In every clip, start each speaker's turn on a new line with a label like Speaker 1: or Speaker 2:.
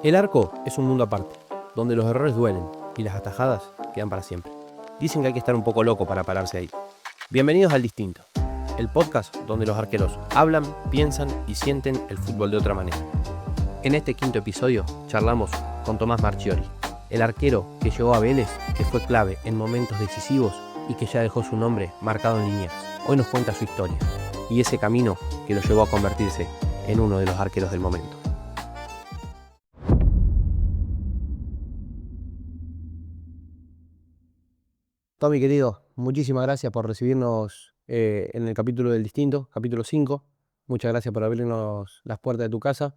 Speaker 1: El arco es un mundo aparte, donde los errores duelen y las atajadas quedan para siempre. Dicen que hay que estar un poco loco para pararse ahí. Bienvenidos al Distinto, el podcast donde los arqueros hablan, piensan y sienten el fútbol de otra manera. En este quinto episodio charlamos con Tomás Marchiori, el arquero que llegó a Vélez, que fue clave en momentos decisivos y que ya dejó su nombre marcado en líneas. Hoy nos cuenta su historia y ese camino que lo llevó a convertirse en uno de los arqueros del momento. Tommy, querido, muchísimas gracias por recibirnos en el capítulo del Distinto, capítulo 5. Muchas gracias por abrirnos las puertas de tu casa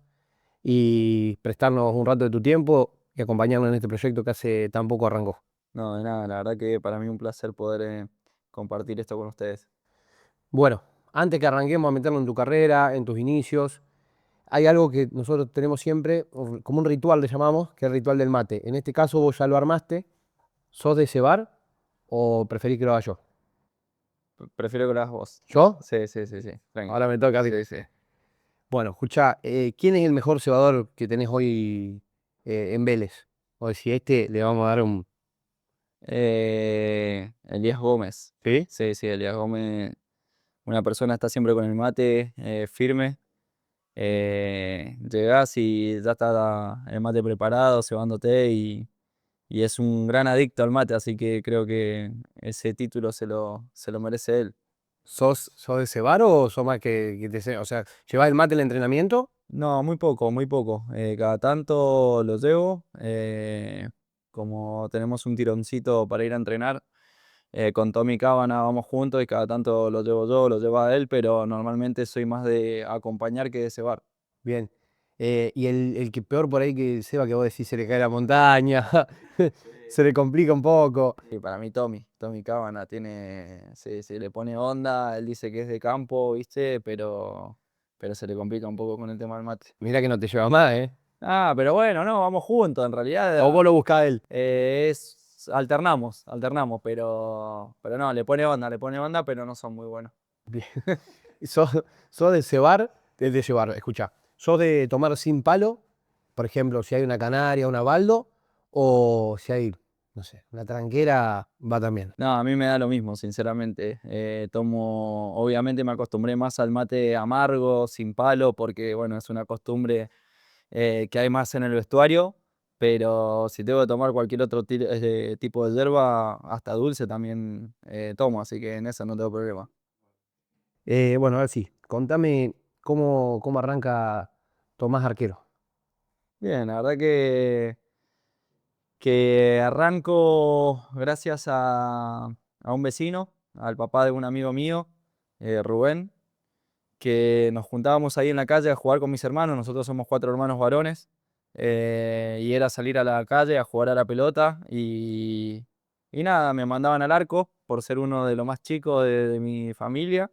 Speaker 1: y prestarnos un rato de tu tiempo y acompañarnos en este proyecto que hace tan poco arrancó.
Speaker 2: No, de nada, la verdad que para mí un placer poder compartir esto con ustedes.
Speaker 1: Bueno, antes que arranquemos a meternos en tu carrera, en tus inicios, hay algo que nosotros tenemos siempre, como un ritual le llamamos, que es el ritual del mate. En este caso vos ya lo armaste. ¿Sos de cebar o preferís que lo haga yo?
Speaker 2: Prefiero que lo hagas vos.
Speaker 1: ¿Yo?
Speaker 2: Sí, tranqui.
Speaker 1: Ahora me toca a mí.
Speaker 2: Sí, sí.
Speaker 1: Bueno, escuchá, ¿quién es el mejor cebador que tenés hoy en Vélez? O si este le vamos a dar un...
Speaker 2: Elías Gómez.
Speaker 1: ¿Sí?
Speaker 2: Sí, Elías Gómez. Una persona está siempre con el mate firme. Llegás y ya está el mate preparado, cebándote y es un gran adicto al mate, así que creo que ese título se lo merece él.
Speaker 1: ¿Sos de cebar o sos más o sea, ¿llevás el mate al entrenamiento?
Speaker 2: No, muy poco, muy poco. Cada tanto lo llevo. Como tenemos un tironcito para ir a entrenar, con Tommy Cábana vamos juntos y cada tanto lo llevo yo, lo lleva él, pero normalmente soy más de acompañar que de cebar.
Speaker 1: Bien. Y el que peor por ahí que ceba, que vos decís se le cae la montaña, se le complica un poco.
Speaker 2: Y para mí Tommy Cábana se le pone onda, él dice que es de campo, ¿viste? Pero se le complica un poco con el tema del mate.
Speaker 1: Mirá que no te lleva más, ¿eh?
Speaker 2: Ah, pero bueno, no, vamos juntos, en realidad.
Speaker 1: O vos lo buscás a él.
Speaker 2: Alternamos, pero no, le pone onda, pero no son muy buenos.
Speaker 1: Bien. ¿Sos de cebar? De llevar, escuchá. ¿Sos de tomar sin palo? Por ejemplo, si hay una canaria, una baldo, o si hay, no sé, una tranquera, va también.
Speaker 2: No, a mí me da lo mismo, sinceramente. Obviamente me acostumbré más al mate amargo, sin palo, porque bueno, es una costumbre que hay más en el vestuario, pero si tengo que tomar cualquier otro tipo de yerba, hasta dulce también tomo, así que en eso no tengo problema.
Speaker 1: Bueno, a ver si, contame cómo arranca Tomás Arquero.
Speaker 2: Bien, la verdad que arranco gracias a un vecino, al papá de un amigo mío, Rubén, que nos juntábamos ahí en la calle a jugar con mis hermanos. Nosotros somos 4 hermanos varones, y era salir a la calle a jugar a la pelota y nada, me mandaban al arco por ser uno de los más chicos de mi familia.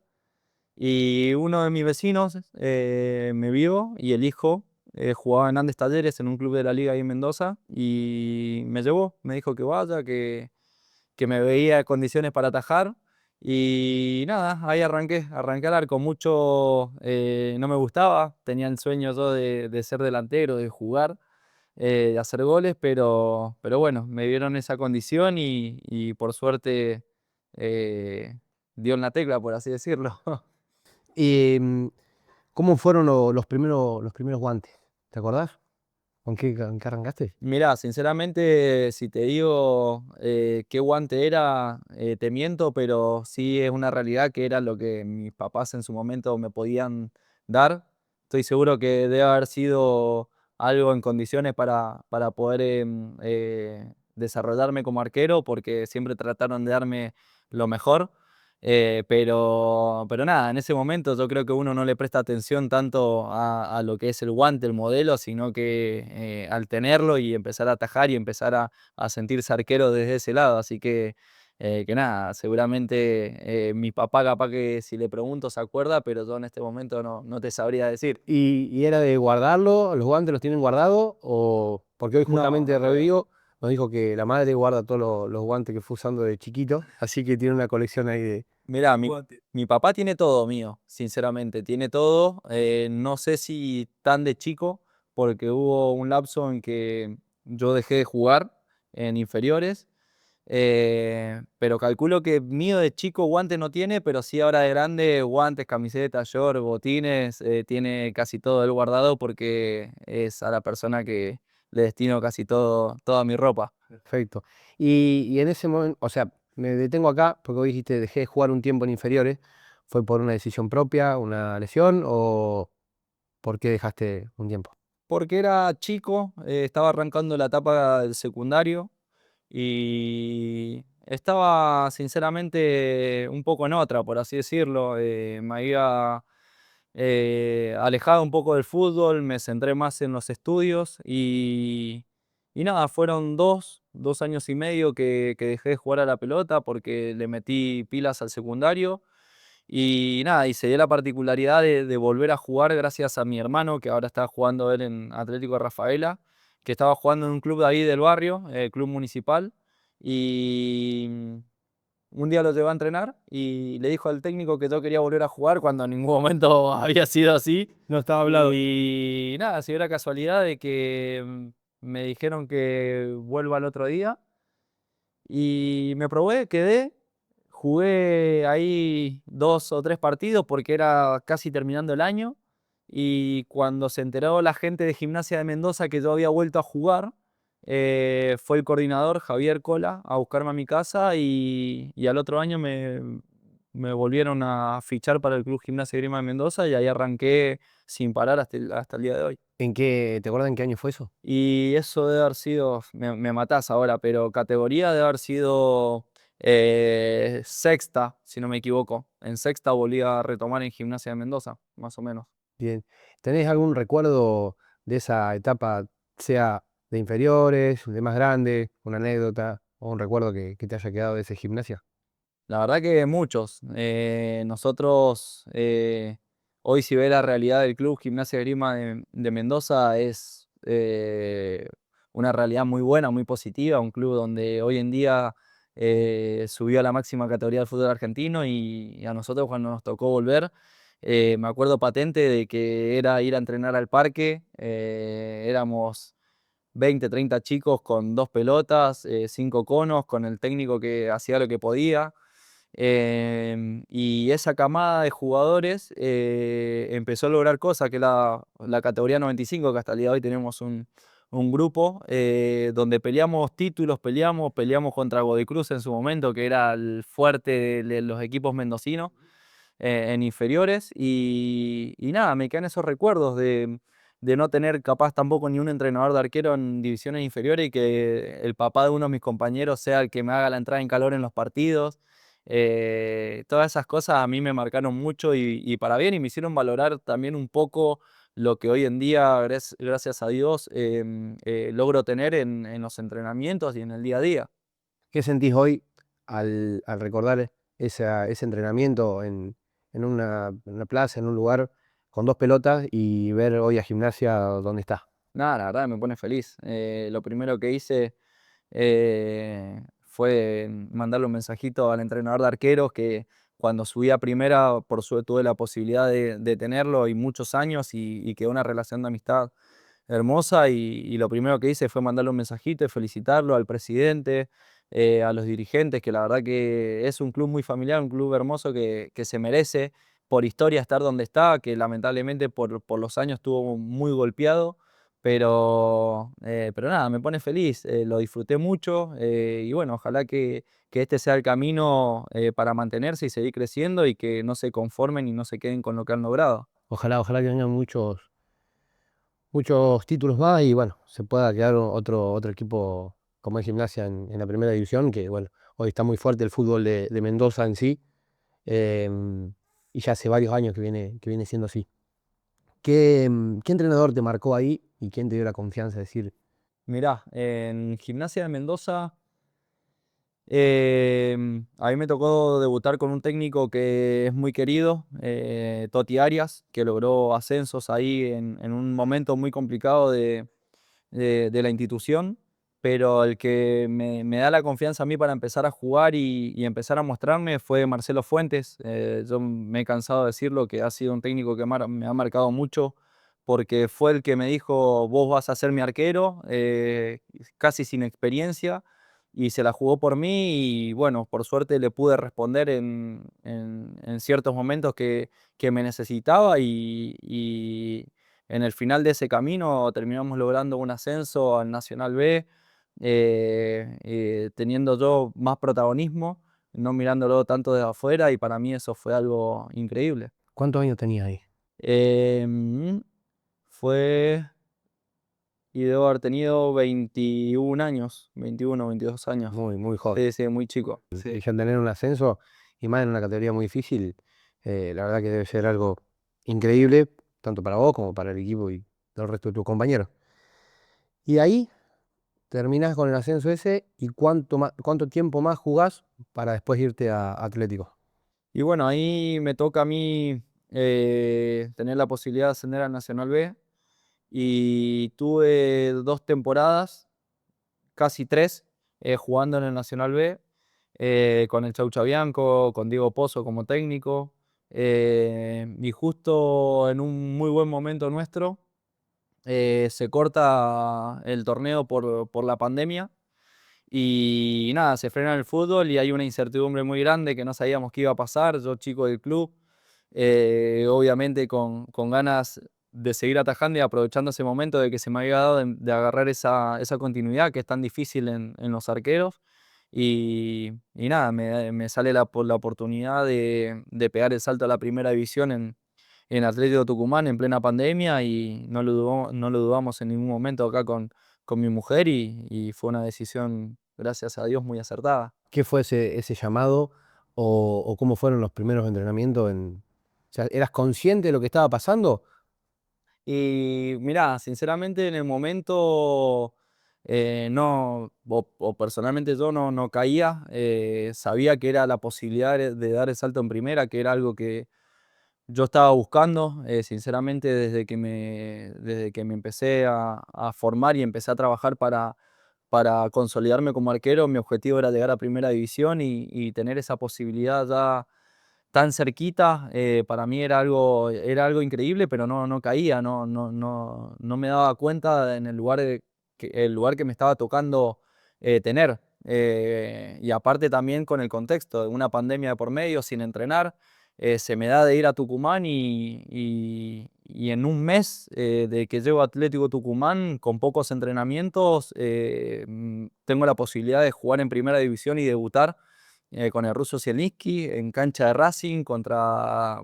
Speaker 2: Y uno de mis vecinos me vio y el hijo jugaba en Andes Talleres en un club de la liga ahí en Mendoza y me llevó, me dijo que vaya, que me veía en condiciones para atajar. Y nada, ahí arranqué al arco. Mucho no me gustaba, tenía el sueño yo de ser delantero, de jugar, de hacer goles, pero bueno, me dieron esa condición y por suerte eh, dio en la tecla, por así decirlo.
Speaker 1: Y, ¿cómo fueron los primeros guantes? ¿Te acordás? ¿Con qué arrancaste?
Speaker 2: Mirá, sinceramente, si te digo qué guante era, te miento, pero sí es una realidad que era lo que mis papás en su momento me podían dar. Estoy seguro que debe haber sido algo en condiciones para poder desarrollarme como arquero, porque siempre trataron de darme lo mejor. Pero nada, en ese momento yo creo que uno no le presta atención tanto a lo que es el guante, el modelo, sino que al tenerlo y empezar a atajar y empezar a sentirse arquero desde ese lado. Así que nada, seguramente mi papá capaz que si le pregunto se acuerda, pero yo en este momento no te sabría decir.
Speaker 1: ¿Y era de guardarlo? ¿Los guantes los tienen guardados? O porque hoy
Speaker 2: No,
Speaker 1: justamente Rodrigo nos dijo que la madre guarda todos los guantes que fue usando de chiquito, así que tiene una colección ahí de...
Speaker 2: mirá, mi papá tiene todo mío, sinceramente, tiene todo. No sé si tan de chico, porque hubo un lapso en que yo dejé de jugar en inferiores. Pero calculo que mío de chico guantes no tiene, pero sí ahora de grande, guantes, camisetas, short, botines, tiene casi todo él guardado porque es a la persona que le destino casi toda mi ropa.
Speaker 1: Perfecto. Y en ese momento, o sea, me detengo acá porque vos dijiste dejé de jugar un tiempo en inferiores. ¿Fue por una decisión propia, una lesión o por qué dejaste un tiempo?
Speaker 2: Porque era chico, estaba arrancando la etapa del secundario y estaba sinceramente un poco en otra, por así decirlo. Me había alejado un poco del fútbol, me centré más en los estudios y nada, fueron dos años y medio que dejé de jugar a la pelota porque le metí pilas al secundario. Y nada, y se dio la particularidad de volver a jugar gracias a mi hermano, que ahora está jugando él en Atlético de Rafaela, que estaba jugando en un club de ahí del barrio, el club municipal. Y un día lo llevó a entrenar y le dijo al técnico que yo quería volver a jugar cuando en ningún momento había sido así.
Speaker 1: No estaba hablado.
Speaker 2: Y nada, se dio la casualidad de que me dijeron que vuelva al otro día. Y me probé, quedé, jugué ahí 2 o 3 partidos porque era casi terminando el año. Y cuando se enteró la gente de Gimnasia de Mendoza que yo había vuelto a jugar, fue el coordinador Javier Cola a buscarme a mi casa y al otro año me volvieron a fichar para el Club Gimnasia y Grima de Mendoza y ahí arranqué sin parar hasta el día de hoy.
Speaker 1: ¿Te acuerdas en qué año fue eso?
Speaker 2: Y eso debe haber sido, me matás ahora, pero categoría debe haber sido sexta, si no me equivoco. En sexta volví a retomar en Gimnasia de Mendoza, más o menos.
Speaker 1: Bien. ¿Tenés algún recuerdo de esa etapa, sea de inferiores, de más grande, una anécdota o un recuerdo que te haya quedado de ese gimnasia?
Speaker 2: La verdad que muchos. Nosotros, hoy si ve la realidad del club Gimnasia de Grima de Mendoza, es una realidad muy buena, muy positiva, un club donde hoy en día subió a la máxima categoría del fútbol argentino y a nosotros cuando nos tocó volver, me acuerdo patente de que era ir a entrenar al parque, éramos 20, 30 chicos con 2 pelotas, 5 conos, con el técnico que hacía lo que podía. Y esa camada de jugadores empezó a lograr cosas, que la categoría 95, que hasta el día de hoy tenemos un grupo donde peleamos títulos, peleamos contra Godicruz en su momento, que era el fuerte de los equipos mendocinos en inferiores. Y nada, me quedan esos recuerdos de no tener capaz tampoco ni un entrenador de arquero en divisiones inferiores y que el papá de uno de mis compañeros sea el que me haga la entrada en calor en los partidos. Todas esas cosas a mí me marcaron mucho y para bien y me hicieron valorar también un poco lo que hoy en día, gracias a Dios, logro tener en los entrenamientos y en el día a día.
Speaker 1: ¿Qué sentís hoy al recordar ese entrenamiento en una plaza, en un lugar, con dos pelotas y ver hoy a Gimnasia donde está?
Speaker 2: Nada, la verdad me pone feliz. Lo primero que hice fue mandarle un mensajito al entrenador de arqueros que cuando subí a primera, por suerte tuve la posibilidad de tenerlo y muchos años y quedó una relación de amistad hermosa y lo primero que hice fue mandarle un mensajito y felicitarlo al presidente, a los dirigentes, que la verdad que es un club muy familiar, un club hermoso que se merece por historia estar donde está, que lamentablemente por los años estuvo muy golpeado. Pero nada, me pone feliz, lo disfruté mucho y bueno, ojalá que este sea el camino para mantenerse y seguir creciendo y que no se conformen y no se queden con lo que han logrado.
Speaker 1: Ojalá que vengan muchos títulos más y bueno, se pueda quedar otro equipo como es Gimnasia en la primera división, que bueno, hoy está muy fuerte el fútbol de Mendoza en sí, y ya hace varios años que viene siendo así. ¿Qué entrenador te marcó ahí y quién te dio la confianza de decir,
Speaker 2: Mirá, en Gimnasia de Mendoza, a mí me tocó debutar con un técnico que es muy querido, Toti Arias, que logró ascensos ahí en un momento muy complicado de la institución, pero el que me da la confianza a mí para empezar a jugar y empezar a mostrarme fue Marcelo Fuentes. Yo me he cansado de decirlo, que ha sido un técnico que me ha marcado mucho porque fue el que me dijo, vos vas a ser mi arquero, casi sin experiencia, y se la jugó por mí y bueno, por suerte le pude responder en ciertos momentos que me necesitaba y en el final de ese camino terminamos logrando un ascenso al Nacional B, teniendo yo más protagonismo, no mirándolo tanto desde afuera y para mí eso fue algo increíble.
Speaker 1: ¿Cuántos años tenías ahí?
Speaker 2: Em, fue y debo haber tenido 21 años, 21, 22 años.
Speaker 1: Muy, muy joven.
Speaker 2: Sí, sí, muy chico.
Speaker 1: Y
Speaker 2: Sí.
Speaker 1: ya tener un ascenso, y más en una categoría muy difícil, la verdad que debe ser algo increíble, tanto para vos como para el equipo y el resto de tus compañeros. Y ahí terminás con el ascenso ese, ¿y cuánto tiempo más jugás para después irte a Atlético?
Speaker 2: Y bueno, ahí me toca a mí tener la posibilidad de ascender al Nacional B. Y tuve 2 temporadas, casi 3, jugando en el Nacional B, con el Chau Chabianco, con Diego Pozo como técnico. Y justo en un muy buen momento nuestro, se corta el torneo por la pandemia. Y nada, se frena el fútbol y hay una incertidumbre muy grande que no sabíamos qué iba a pasar. Yo, chico del club, obviamente con ganas de seguir atajando y aprovechando ese momento de que se me había dado de agarrar esa continuidad que es tan difícil en los arqueros. Y nada, me sale la oportunidad de pegar el salto a la primera división en Atlético Tucumán en plena pandemia y no lo dudamos en ningún momento acá con mi mujer y fue una decisión, gracias a Dios, muy acertada.
Speaker 1: ¿Qué fue ese llamado o cómo fueron los primeros entrenamientos? O sea, ¿eras consciente de lo que estaba pasando?
Speaker 2: Y mirá, sinceramente en el momento no, o personalmente yo no caía, sabía que era la posibilidad de dar el salto en primera, que era algo que yo estaba buscando, sinceramente desde que me empecé a formar y empecé a trabajar para consolidarme como arquero, mi objetivo era llegar a primera división y tener esa posibilidad ya tan cerquita, para mí era algo increíble, pero no caía, no me daba cuenta en el lugar que me estaba tocando tener. Y aparte también con el contexto de una pandemia de por medio, sin entrenar, se me da de ir a Tucumán y en un mes de que llego a Atlético Tucumán, con pocos entrenamientos, tengo la posibilidad de jugar en primera división y debutar con el ruso Zielinski en cancha de Racing contra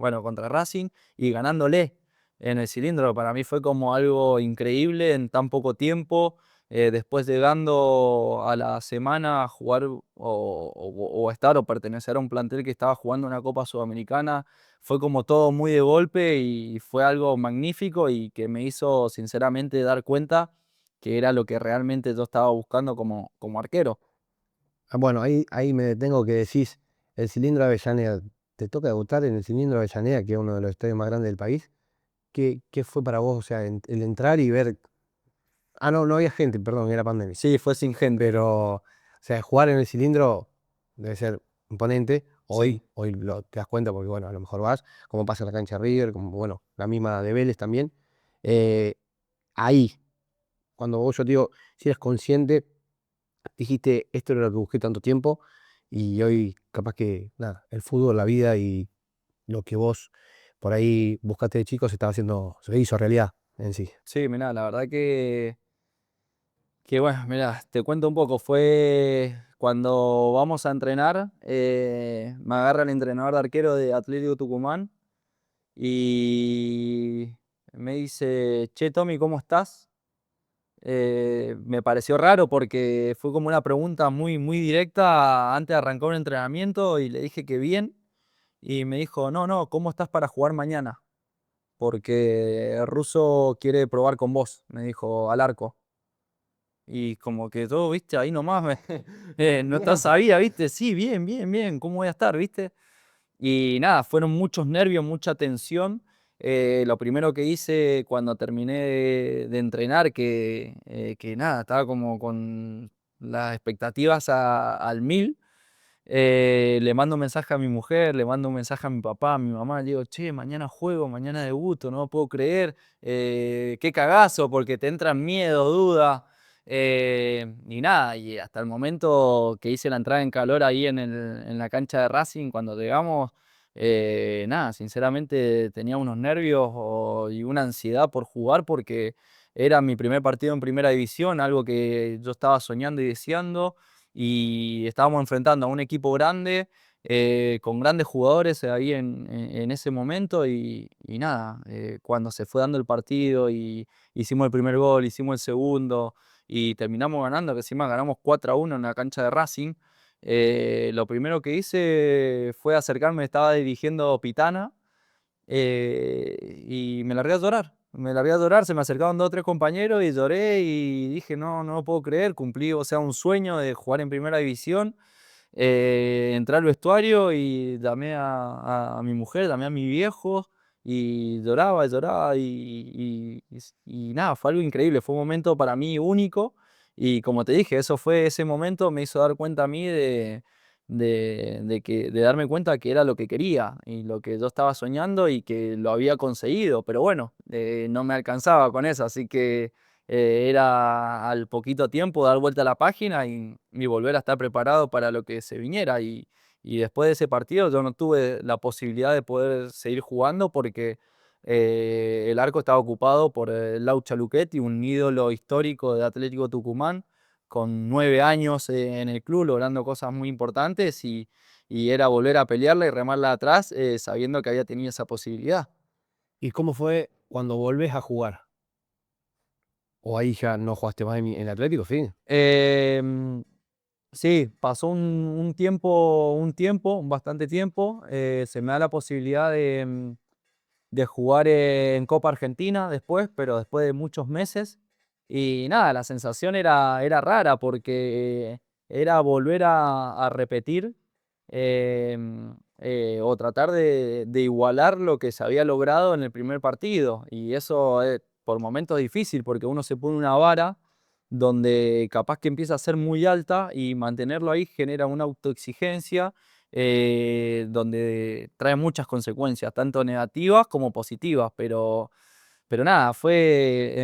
Speaker 2: Racing y ganándole en el cilindro. Para mí fue como algo increíble en tan poco tiempo. Después llegando a la semana a jugar o estar o pertenecer a un plantel que estaba jugando una Copa Sudamericana, fue como todo muy de golpe y fue algo magnífico y que me hizo sinceramente dar cuenta que era lo que realmente yo estaba buscando como arquero.
Speaker 1: Ah, bueno, ahí me detengo que decís, el Cilindro de Avellaneda, te toca debutar en el Cilindro de Avellaneda, que es uno de los estadios más grandes del país. ¿Qué fue para vos, o sea, el entrar y ver? Ah, no, no había gente, perdón, era pandemia.
Speaker 2: Sí, fue sin gente.
Speaker 1: Pero, o sea, jugar en el Cilindro debe ser imponente.
Speaker 2: Sí.
Speaker 1: Hoy te das cuenta porque, bueno, a lo mejor vas, como pasa en la cancha de River, como, bueno, la misma de Vélez también. Eh, Ahí, cuando yo te digo, si eres consciente, dijiste, esto era lo que busqué tanto tiempo, y hoy capaz que, nada, el fútbol, la vida y lo que vos por ahí buscaste de chico se hizo realidad en sí.
Speaker 2: Sí, mirá, la verdad que bueno, mirá, te cuento un poco, fue cuando vamos a entrenar, me agarra el entrenador de arquero de Atlético Tucumán y me dice, che, Tommy, ¿cómo estás? Me pareció raro porque fue como una pregunta muy, muy directa antes de arrancar un entrenamiento y le dije que bien y me dijo, no, no, ¿cómo estás para jugar mañana? Porque el ruso quiere probar con vos, me dijo al arco. Y como que todo, viste, ahí nomás no
Speaker 1: Bien.
Speaker 2: sabía, viste, sí, bien, bien, bien, ¿cómo voy a estar, viste? Y nada, fueron muchos nervios, mucha tensión. Lo primero que hice cuando terminé de entrenar, que nada, estaba como con las expectativas al 1000, Le mando un mensaje a mi mujer, le mando un mensaje a mi papá, a mi mamá, le digo, che, mañana juego, mañana debuto, no lo puedo creer, qué cagazo, porque te entran miedo, duda, y nada, y hasta el momento que hice la entrada en calor ahí en la cancha de Racing, cuando llegamos, nada, sinceramente tenía unos nervios y una ansiedad por jugar, porque era mi primer partido en primera división, algo que yo estaba soñando y deseando y estábamos enfrentando a un equipo grande, con grandes jugadores ahí en ese momento y nada, cuando se fue dando el partido y hicimos el primer gol, hicimos el segundo y terminamos ganando, que encima ganamos 4-1 en la cancha de Racing. Lo primero que hice fue acercarme, estaba dirigiendo Pitana, y me largué a llorar. Me largué a llorar, se me acercaron dos o tres compañeros y lloré y dije, no, no lo puedo creer, cumplí, o sea, un sueño de jugar en primera división. Entré al vestuario y llamé a mi mujer, llamé a mi viejo y lloraba, lloraba y nada, fue algo increíble, fue un momento para mí único y como te dije, eso fue ese momento, me hizo dar cuenta a mí de darme cuenta que era lo que quería y lo que yo estaba soñando y que lo había conseguido, pero bueno, no me alcanzaba con eso, así que era al poquito tiempo dar vuelta a la página y volver a estar preparado para lo que se viniera. Y después de ese partido yo no tuve la posibilidad de poder seguir jugando porque el arco estaba ocupado por Laucha Luchetti, un ídolo histórico de Atlético Tucumán, con 9 años en el club, logrando cosas muy importantes y era volver a pelearla y remarla atrás, sabiendo que había tenido esa posibilidad.
Speaker 1: ¿Y cómo fue cuando volvés a jugar? ¿O ahí ya no jugaste más en el Atlético? Sí.
Speaker 2: Em, sí, pasó bastante tiempo. Se me da la posibilidad de jugar en Copa Argentina después, pero después de muchos meses. Y nada, la sensación era rara porque era volver a repetir, o tratar de igualar lo que se había logrado en el primer partido. Y eso es por momentos difícil porque uno se pone una vara donde capaz que empieza a ser muy alta y mantenerlo ahí genera una autoexigencia, donde trae muchas consecuencias, tanto negativas como positivas, pero nada, fue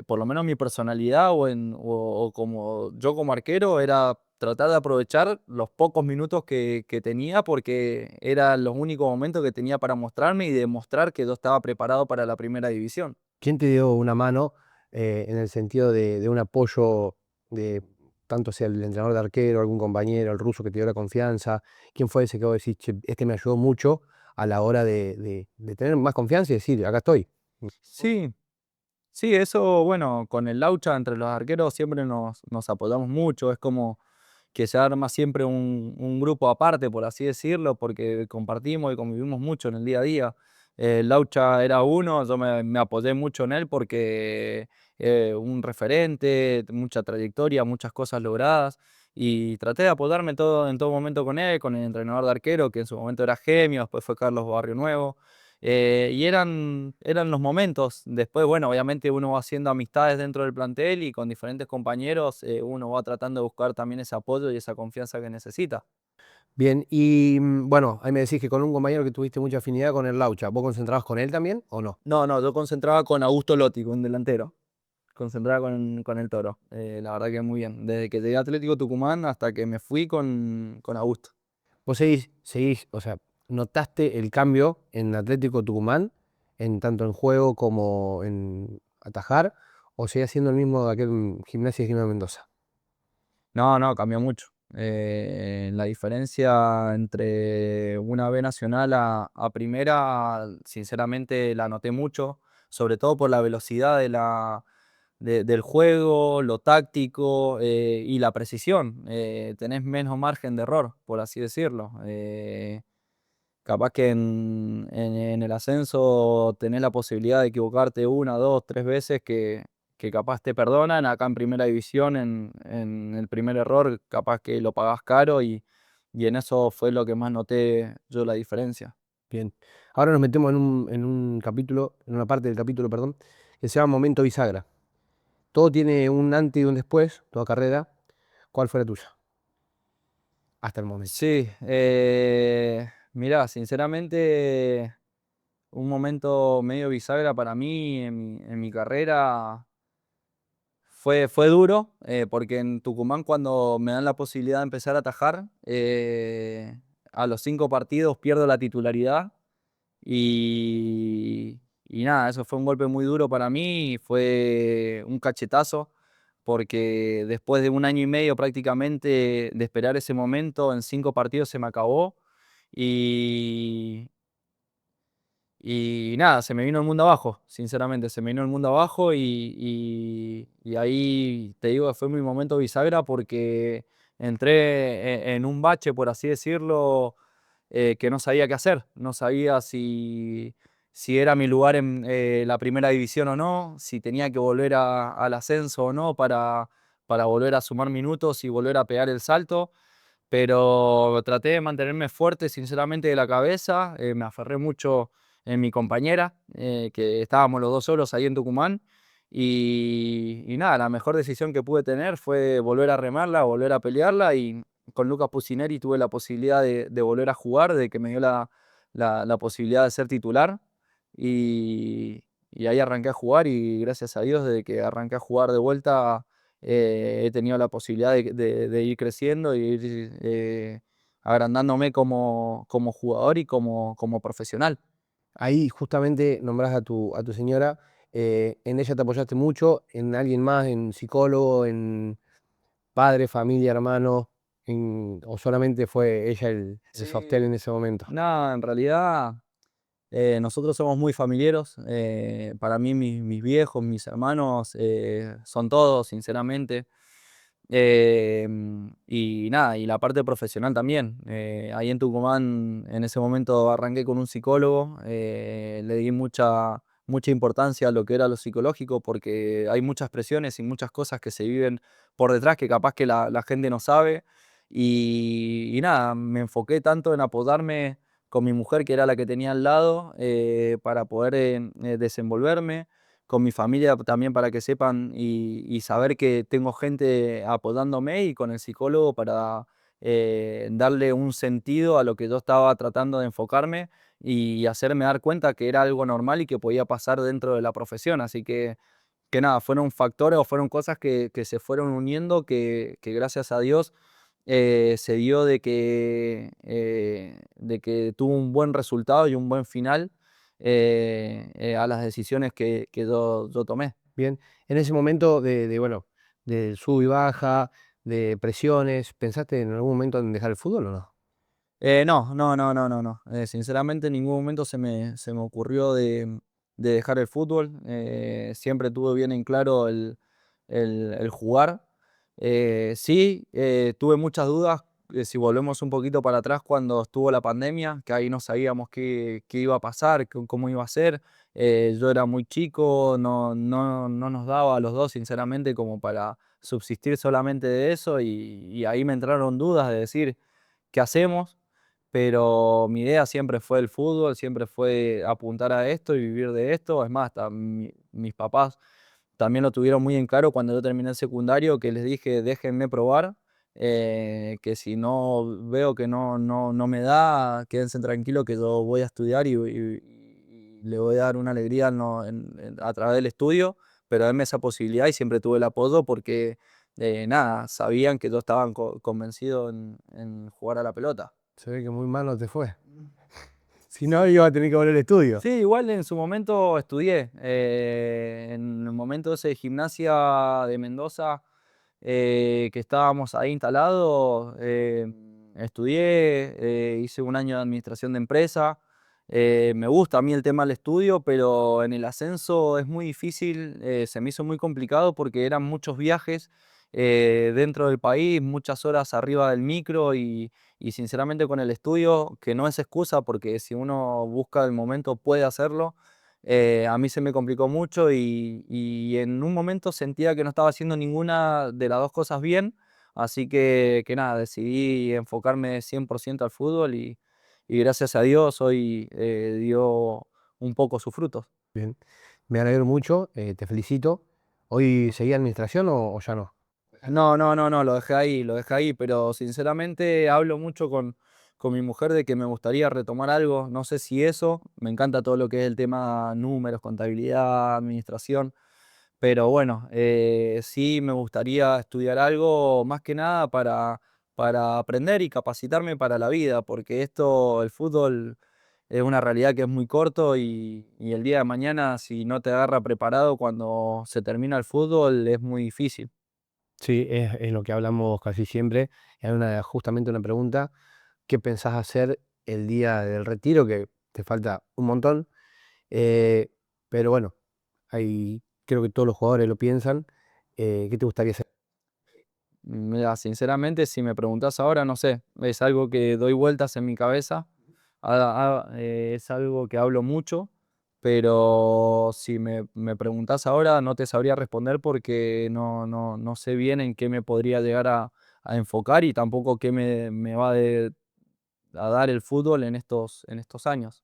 Speaker 2: por lo menos mi personalidad o como yo como arquero era tratar de aprovechar los pocos minutos que tenía porque eran los únicos momentos que tenía para mostrarme y demostrar que yo estaba preparado para la primera división.
Speaker 1: ¿Quién te dio una mano en el sentido de un apoyo de tanto sea el entrenador de arquero, algún compañero, el ruso que te dio la confianza? ¿Quién fue ese que vos decís, "Che, este me ayudó mucho a la hora de tener más confianza y decir, acá estoy"?
Speaker 2: Sí, sí, eso, bueno, con el Laucha entre los arqueros siempre nos apoyamos mucho, es como que se arma siempre un grupo aparte, por así decirlo, porque compartimos y convivimos mucho en el día a día. Laucha era uno, yo me apoyé mucho en él porque un referente, mucha trayectoria, muchas cosas logradas, y traté de apoyarme en todo momento con él, con el entrenador de arquero, que en su momento era Gemio, después fue Carlos Barrio Nuevo. Y eran los momentos. Después, bueno, obviamente uno va haciendo amistades dentro del plantel y con diferentes compañeros uno va tratando de buscar también ese apoyo y esa confianza que necesita.
Speaker 1: Bien, y bueno, ahí me decís que con un compañero que tuviste mucha afinidad con el Laucha, ¿vos concentrabas con él también o no?
Speaker 2: No, no, yo concentraba con Augusto Lotti, con delantero. Concentraba con el Toro. La verdad que muy bien. Desde que llegué a Atlético Tucumán hasta que me fui con Augusto.
Speaker 1: Vos seguís, o sea, ¿notaste el cambio en Atlético Tucumán, en tanto en juego como en atajar, o seguía siendo el mismo de aquel Gimnasia de Esgrima de Mendoza?
Speaker 2: No, no, cambió mucho. La diferencia entre una B nacional a primera, sinceramente la noté mucho, sobre todo por la velocidad del juego, lo táctico y la precisión. Tenés menos margen de error, por así decirlo. Capaz que en el ascenso tenés la posibilidad de equivocarte una, dos, tres veces que capaz te perdonan. Acá en primera división, en el primer error, capaz que lo pagás caro y en eso fue lo que más noté yo la diferencia.
Speaker 1: Bien. Ahora nos metemos en un capítulo, en una parte del capítulo, perdón, que se llama Momento Bisagra. Todo tiene un antes y un después, toda carrera. ¿Cuál fue la tuya? hasta el momento.
Speaker 2: Sí, mirá, sinceramente, un momento medio bisagra para mí en mi carrera fue duro, porque en Tucumán cuando me dan la posibilidad de empezar a atajar, a los 5 partidos pierdo la titularidad y nada, eso fue un golpe muy duro para mí, fue un cachetazo, porque después de un año y medio prácticamente de esperar ese momento, en 5 partidos se me acabó y, y nada, se me vino el mundo abajo, sinceramente, se me vino el mundo abajo y ahí te digo que fue mi momento bisagra porque entré en un bache, por así decirlo, que no sabía qué hacer, no sabía si era mi lugar en la primera división o no, si tenía que volver al ascenso o no para volver a sumar minutos y volver a pegar el salto. Pero traté de mantenerme fuerte, sinceramente, de la cabeza. Me aferré mucho en mi compañera, que estábamos los dos solos ahí en Tucumán. Y nada, la mejor decisión que pude tener fue volver a remarla, volver a pelearla. Y con Lucas Pusineri tuve la posibilidad de volver a jugar, de que me dio la posibilidad de ser titular. Y ahí arranqué a jugar y gracias a Dios, desde que arranqué a jugar de vuelta he tenido la posibilidad de ir creciendo y ir agrandándome como jugador y como profesional.
Speaker 1: Ahí justamente nombrás a tu señora, en ella te apoyaste mucho, en alguien más, en psicólogo, en padre, familia, hermano, o solamente fue ella el sostén
Speaker 2: Sí.
Speaker 1: en ese momento.
Speaker 2: No, en realidad nosotros somos muy familiares. Para mí mis viejos, mis hermanos son todos, sinceramente. Y nada, y la parte profesional también. Ahí en Tucumán, en ese momento arranqué con un psicólogo, le di mucha importancia a lo que era lo psicológico, porque hay muchas presiones y muchas cosas que se viven por detrás que capaz que la gente no sabe. Y nada, me enfoqué tanto en apodarme con mi mujer, que era la que tenía al lado, para poder desenvolverme con mi familia también para que sepan y saber que tengo gente apodándome y con el psicólogo para darle un sentido a lo que yo estaba tratando de enfocarme y hacerme dar cuenta que era algo normal y que podía pasar dentro de la profesión. Así que nada, fueron factores o fueron cosas que se fueron uniendo que gracias a Dios se dio de que tuvo un buen resultado y un buen final a las decisiones que yo tomé.
Speaker 1: Bien, en ese momento bueno, de sub y baja, de presiones, ¿pensaste en algún momento en dejar el fútbol o no?
Speaker 2: No, no, no, no, no, no. Sinceramente, en ningún momento se me ocurrió de dejar el fútbol. Siempre tuve bien en claro el jugar. Sí, tuve muchas dudas, si volvemos un poquito para atrás, cuando estuvo la pandemia, que ahí no sabíamos qué iba a pasar, cómo iba a ser. Yo era muy chico, no nos daba a los dos, sinceramente, como para subsistir solamente de eso, y ahí me entraron dudas de decir, ¿qué hacemos? Pero mi idea siempre fue el fútbol, siempre fue apuntar a esto y vivir de esto. Es más, hasta mis papás también lo tuvieron muy en claro cuando yo terminé el secundario, que les dije, déjenme probar, que si no veo que no me da, quédense tranquilos que yo voy a estudiar y le voy a dar una alegría a través del estudio, pero denme esa posibilidad y siempre tuve el apoyo porque, nada, sabían que yo estaba convencido en jugar a la pelota.
Speaker 1: Se ve que muy mal no te fue. Si no, iba a tener que volver al estudio.
Speaker 2: Sí, igual en su momento estudié. En el momento ese de gimnasia de Mendoza, que estábamos ahí instalados, estudié, hice un año de administración de empresa. Me gusta a mí el tema del estudio, pero en el ascenso es muy difícil, se me hizo muy complicado porque eran muchos viajes dentro del país, muchas horas arriba del micro y sinceramente con el estudio, que no es excusa porque si uno busca el momento puede hacerlo, a mí se me complicó mucho y en un momento sentía que no estaba haciendo ninguna de las dos cosas bien, así que nada, decidí enfocarme 100% al fútbol y gracias a Dios hoy dio un poco sus frutos.
Speaker 1: Bien, me alegro mucho, te felicito. ¿Hoy seguí administración o ya no?
Speaker 2: No, lo dejé ahí, pero sinceramente hablo mucho con mi mujer de que me gustaría retomar algo, no sé si eso, me encanta todo lo que es el tema números, contabilidad, administración, pero bueno, sí me gustaría estudiar algo más que nada para aprender y capacitarme para la vida, porque esto, el fútbol, es una realidad que es muy corto y el día de mañana, si no te agarra preparado cuando se termina el fútbol, es muy difícil.
Speaker 1: Sí, es lo que hablamos casi siempre. Hay justamente una pregunta, ¿qué pensás hacer el día del retiro? Que te falta un montón, eh, pero bueno, creo que todos los jugadores lo piensan. ¿Qué te gustaría hacer?
Speaker 2: Mira, sinceramente, si me preguntás ahora, no sé, es algo que doy vueltas en mi cabeza, es algo que hablo mucho, pero si me preguntás ahora, no te sabría responder porque no sé bien en qué me podría llegar a enfocar y tampoco qué me va a dar el fútbol en estos años.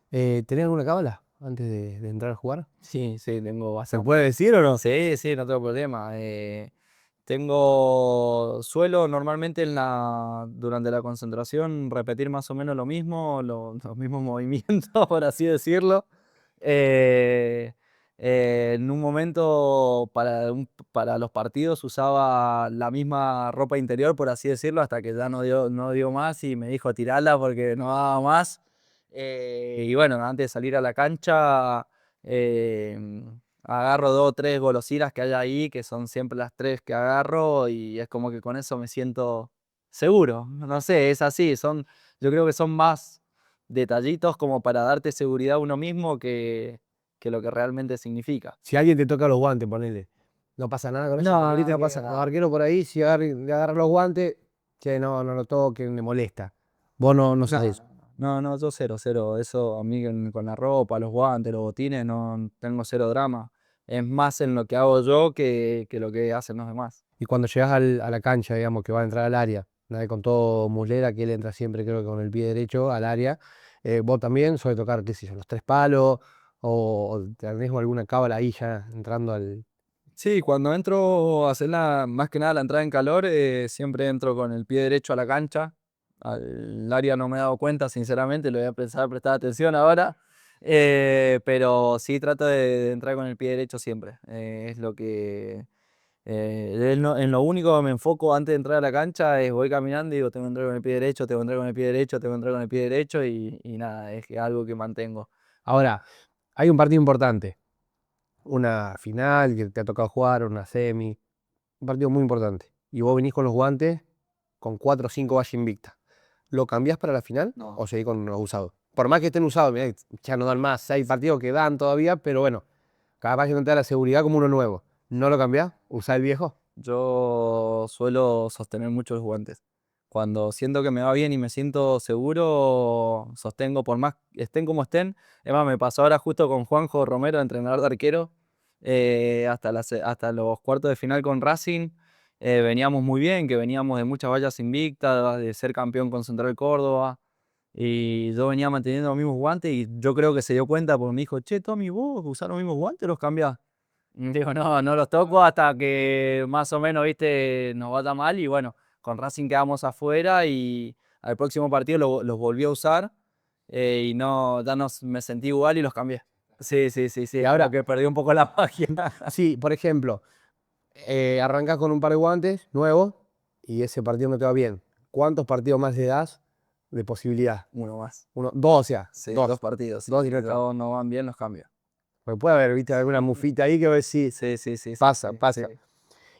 Speaker 1: ¿Tenés alguna cábala antes de entrar a jugar?
Speaker 2: Sí, tengo
Speaker 1: ¿Se
Speaker 2: bastante.
Speaker 1: puede decir o no?
Speaker 2: Sí, no tengo problema. Suelo normalmente durante la concentración repetir más o menos lo mismo, los mismos movimientos, por así decirlo. Eh, en un momento para los partidos usaba la misma ropa interior, por así decirlo, hasta que ya no dio más y me dijo tirarla porque no daba más. Y bueno, antes de salir a la cancha, agarro dos o tres golosinas que hay ahí, que son siempre las tres que agarro, y es como que con eso me siento seguro. No sé, es así. Yo creo que son más detallitos como para darte seguridad a uno mismo que lo que realmente significa.
Speaker 1: Si alguien te toca los guantes, ponele. No pasa nada con eso, porque ahorita
Speaker 2: No
Speaker 1: no
Speaker 2: pasa
Speaker 1: pasa. Los
Speaker 2: nada.
Speaker 1: arqueros por ahí, si le agarran los guantes, che, no lo toquen, me molesta. Vos no sos de eso.
Speaker 2: Yo cero. Eso a mí con la ropa, los guantes, los botines, no tengo cero drama. Es más en lo que hago yo que lo que hacen los demás.
Speaker 1: Y cuando llegas a la cancha, digamos, que va a entrar al área, nadie con todo Muslera, que él entra siempre, creo que con el pie derecho al área, vos también suele tocar, qué sé yo, los tres palos, o tenés alguna cábala ahí ya entrando al.
Speaker 2: Sí, cuando entro a hacer más que nada la entrada en calor, siempre entro con el pie derecho a la cancha. Al área no me he dado cuenta, sinceramente, lo voy a empezar a prestar atención ahora. Pero sí trato de entrar con el pie derecho siempre. Es lo que. En lo único que me enfoco antes de entrar a la cancha es voy caminando y digo, tengo que entrar con el pie derecho, tengo que entrar con el pie derecho, tengo que entrar con el pie derecho y nada, es algo que mantengo.
Speaker 1: Ahora, hay un partido importante, una final que te ha tocado jugar, una semi, un partido muy importante. Y vos venís con los guantes con 4 o 5 vallas invictas. ¿Lo cambiás para la final
Speaker 2: No.
Speaker 1: o seguís con los usados? Por más que estén usados, mirá, ya no dan más, hay partidos que dan todavía, pero bueno, capaz que no te da la seguridad como uno nuevo. ¿No lo cambiás? ¿Usás el viejo?
Speaker 2: Yo suelo sostener mucho los guantes. Cuando siento que me va bien y me siento seguro, sostengo por más estén como estén. Es más, me pasó ahora justo con Juanjo Romero, entrenador de arquero, hasta los cuartos de final con Racing. Veníamos muy bien, que veníamos de muchas vallas invictas, de ser campeón con Central Córdoba. Y yo venía manteniendo los mismos guantes y yo creo que se dio cuenta porque me dijo, che, Tommy, ¿vos usás los mismos guantes o los cambiás? Digo, no los toco hasta que más o menos, viste, nos vaya mal y bueno, con Racing quedamos afuera y al próximo partido los volví a usar y no, me sentí igual y los cambié.
Speaker 1: Y
Speaker 2: Sí, como
Speaker 1: ahora,
Speaker 2: que perdí un poco la magia.
Speaker 1: sí, por ejemplo, arrancás con un par de guantes nuevos y ese partido no te va bien. ¿Cuántos partidos más le das de posibilidad?
Speaker 2: Uno más.
Speaker 1: Uno, dos, o sea,
Speaker 2: Sí, dos
Speaker 1: dos.
Speaker 2: partidos. Sí,
Speaker 1: Dos
Speaker 2: si
Speaker 1: directos.
Speaker 2: dos no van bien, los cambio.
Speaker 1: Porque puede haber, viste, alguna mufita ahí que ves si pasa,
Speaker 2: Sí.
Speaker 1: pasa.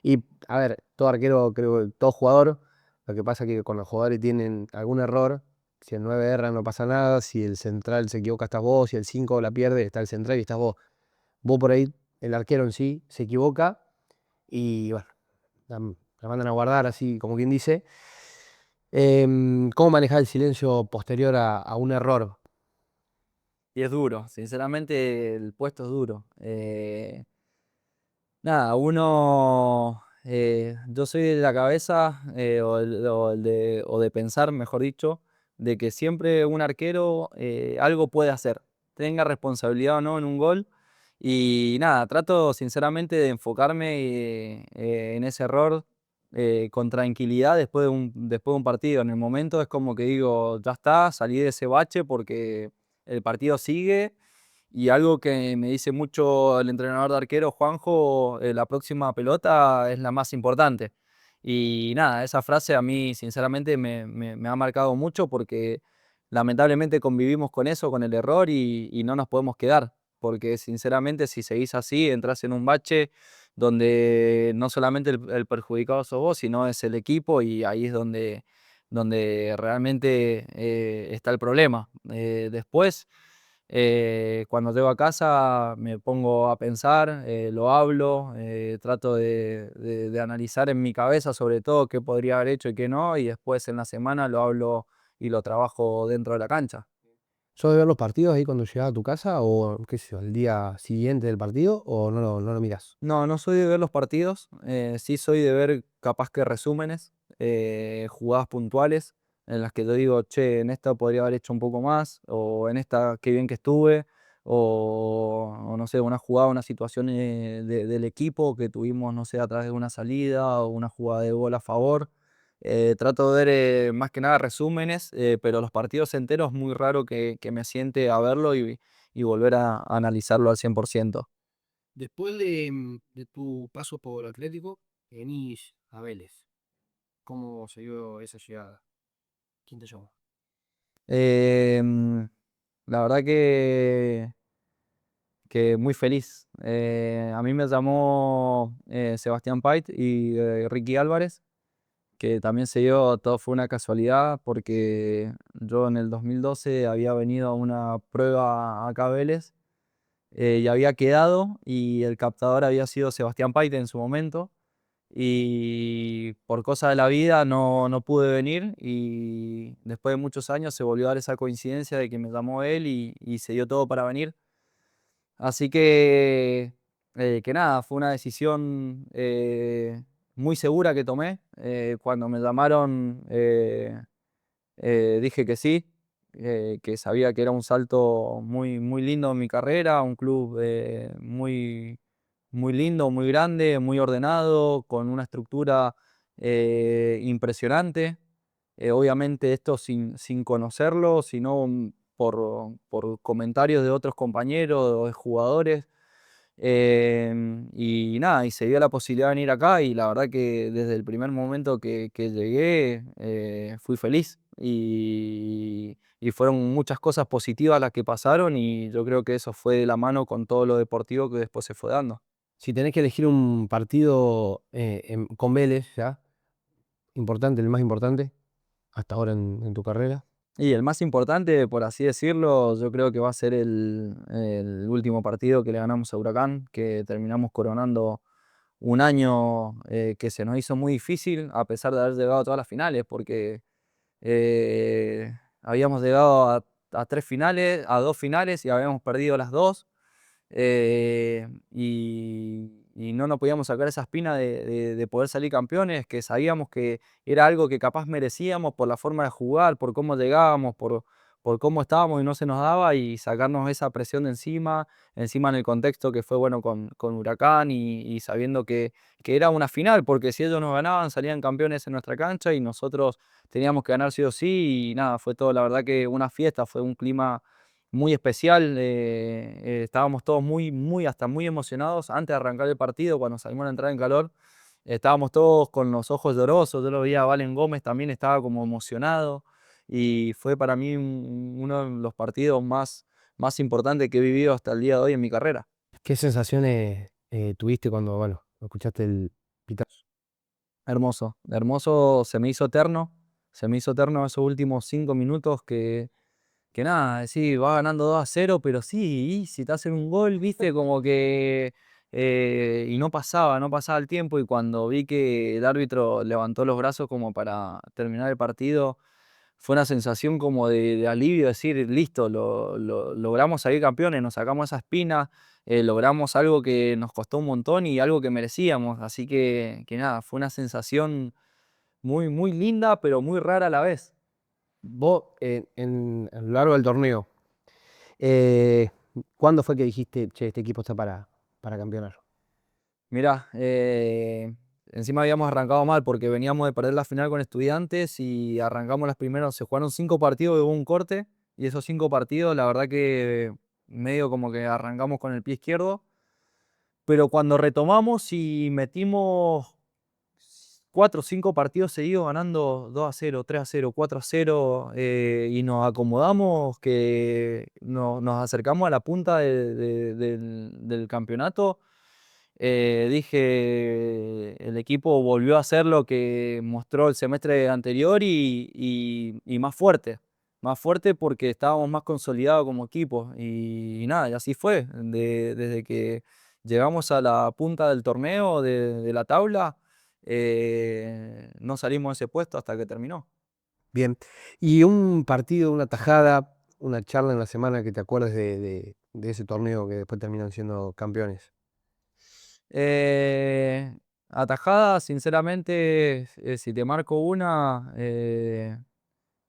Speaker 1: Y, a ver, todo arquero, creo, todo jugador, lo que pasa es que con los jugadores tienen algún error. Si el 9 erra no pasa nada, si el central se equivoca estás vos, si el 5 la pierde está el central y estás vos. Vos por ahí, el arquero en sí, se equivoca y bueno, la mandan a guardar así, como quien dice. ¿Cómo manejar el silencio posterior a un error?
Speaker 2: Y es duro, sinceramente el puesto es duro. Nada, yo soy de la cabeza, o de pensar, mejor dicho, de que siempre un arquero algo puede hacer, tenga responsabilidad o no en un gol, Y nada, trato sinceramente de enfocarme en ese error con tranquilidad después de un partido. En el momento es como que digo, ya está, salí de ese bache porque el partido sigue. Y algo que me dice mucho el entrenador de arquero, Juanjo, la próxima pelota es la más importante. Y nada, esa frase a mí sinceramente me ha marcado mucho porque lamentablemente convivimos con eso, con el error y no nos podemos quedar. Porque sinceramente si seguís así, entras en un bache donde no solamente el perjudicado sos vos, sino es el equipo y ahí es donde realmente está el problema. Después, cuando llego a casa me pongo a pensar, lo hablo, trato de analizar en mi cabeza sobre todo qué podría haber hecho y qué no, y después en la semana lo hablo y lo trabajo dentro de la cancha.
Speaker 1: ¿Sos de ver los partidos ahí cuando llegás a tu casa o qué sé yo, el día siguiente del partido o no lo mirás?
Speaker 2: No, no soy de ver los partidos, sí soy de ver capaz que resúmenes, jugadas puntuales en las que yo digo, che, en esta podría haber hecho un poco más, o en esta qué bien que estuve, o no sé, una jugada, una situación del equipo que tuvimos, no sé, a través de una salida o una jugada de gol a favor. Trato de ver más que nada resúmenes, pero los partidos enteros muy raro que me siente a verlo y volver a analizarlo al 100%.
Speaker 1: Después de tu paso por Atlético, venís a Vélez. ¿Cómo se dio esa llegada? ¿Quién te llamó?
Speaker 2: Em, la verdad que muy feliz. A mí me llamó Sebastián Pait y Ricky Álvarez, que también se dio, todo fue una casualidad, porque yo en el 2012 había venido a una prueba acá a Vélez y había quedado, y el captador había sido Sebastián Pait en su momento. Y por cosas de la vida no pude venir, y después de muchos años se volvió a dar esa coincidencia de que me llamó él y se dio todo para venir. Así que nada, fue una decisión muy segura que tomé. Cuando me llamaron dije que sí, que sabía que era un salto muy, muy lindo en mi carrera, un club muy, muy lindo, muy grande, muy ordenado, con una estructura impresionante. Obviamente esto sin conocerlo, sino por comentarios de otros compañeros o de jugadores. Y nada, y se dio la posibilidad de venir acá, y la verdad que desde el primer momento que llegué fui feliz, y fueron muchas cosas positivas las que pasaron, y yo creo que eso fue de la mano con todo lo deportivo que después se fue dando.
Speaker 1: Si tenés que elegir un partido con Vélez, ya, importante, el más importante, hasta ahora en tu carrera.
Speaker 2: Y el más importante, por así decirlo, yo creo que va a ser el último partido que le ganamos a Huracán, que terminamos coronando un año que se nos hizo muy difícil, a pesar de haber llegado a todas las finales, porque habíamos llegado a tres finales, a dos finales, y habíamos perdido las dos. Y no nos podíamos sacar esa espina de poder salir campeones, que sabíamos que era algo que capaz merecíamos por la forma de jugar, por cómo llegábamos, por cómo estábamos y no se nos daba, y sacarnos esa presión de encima en el contexto que fue bueno con Huracán, y sabiendo que era una final, porque si ellos nos ganaban salían campeones en nuestra cancha y nosotros teníamos que ganar sí o sí. Y nada, fue todo la verdad que una fiesta, fue un clima muy especial. Estábamos todos muy, muy, hasta muy emocionados antes de arrancar el partido, cuando salimos a entrar en calor. Estábamos todos con los ojos llorosos. Yo lo veía a Valen Gómez, también estaba como emocionado. Y fue para mí uno de los partidos más importantes que he vivido hasta el día de hoy en mi carrera.
Speaker 1: ¿Qué sensaciones tuviste cuando, bueno, escuchaste el pitazo?
Speaker 2: Hermoso, hermoso, se me hizo eterno esos últimos 5 minutos que nada, sí, va ganando 2-0, pero sí, y si te hacen un gol, viste, como que. Y no pasaba el tiempo, y cuando vi que el árbitro levantó los brazos como para terminar el partido, fue una sensación como de alivio, decir, listo, logramos salir campeones, nos sacamos esa espina, logramos algo que nos costó un montón y algo que merecíamos. Así que nada, fue una sensación muy, muy linda, pero muy rara a la vez.
Speaker 1: Vos, a lo largo del torneo, ¿Cuándo fue que dijiste, che, este equipo está para campeonar?
Speaker 2: Mirá, encima habíamos arrancado mal porque veníamos de perder la final con Estudiantes y arrancamos las primeras, se jugaron 5 partidos y hubo un corte y esos 5 partidos la verdad que medio como que arrancamos con el pie izquierdo, pero cuando retomamos y metimos 4 o 5 partidos seguidos ganando 2-0, 3-0, 4-0 y nos acomodamos, que nos acercamos a la punta del campeonato. Dije, el equipo volvió a hacer lo que mostró el semestre anterior y más fuerte porque estábamos más consolidados como equipo y nada, y así fue, desde que llegamos a la punta del torneo, de la tabla, no salimos de ese puesto hasta que terminó.
Speaker 1: Bien. ¿Y un partido, una tajada, una charla en la semana que te acuerdes de ese torneo que después terminan siendo campeones?
Speaker 2: Eh, Atajada, sinceramente, si te marco una,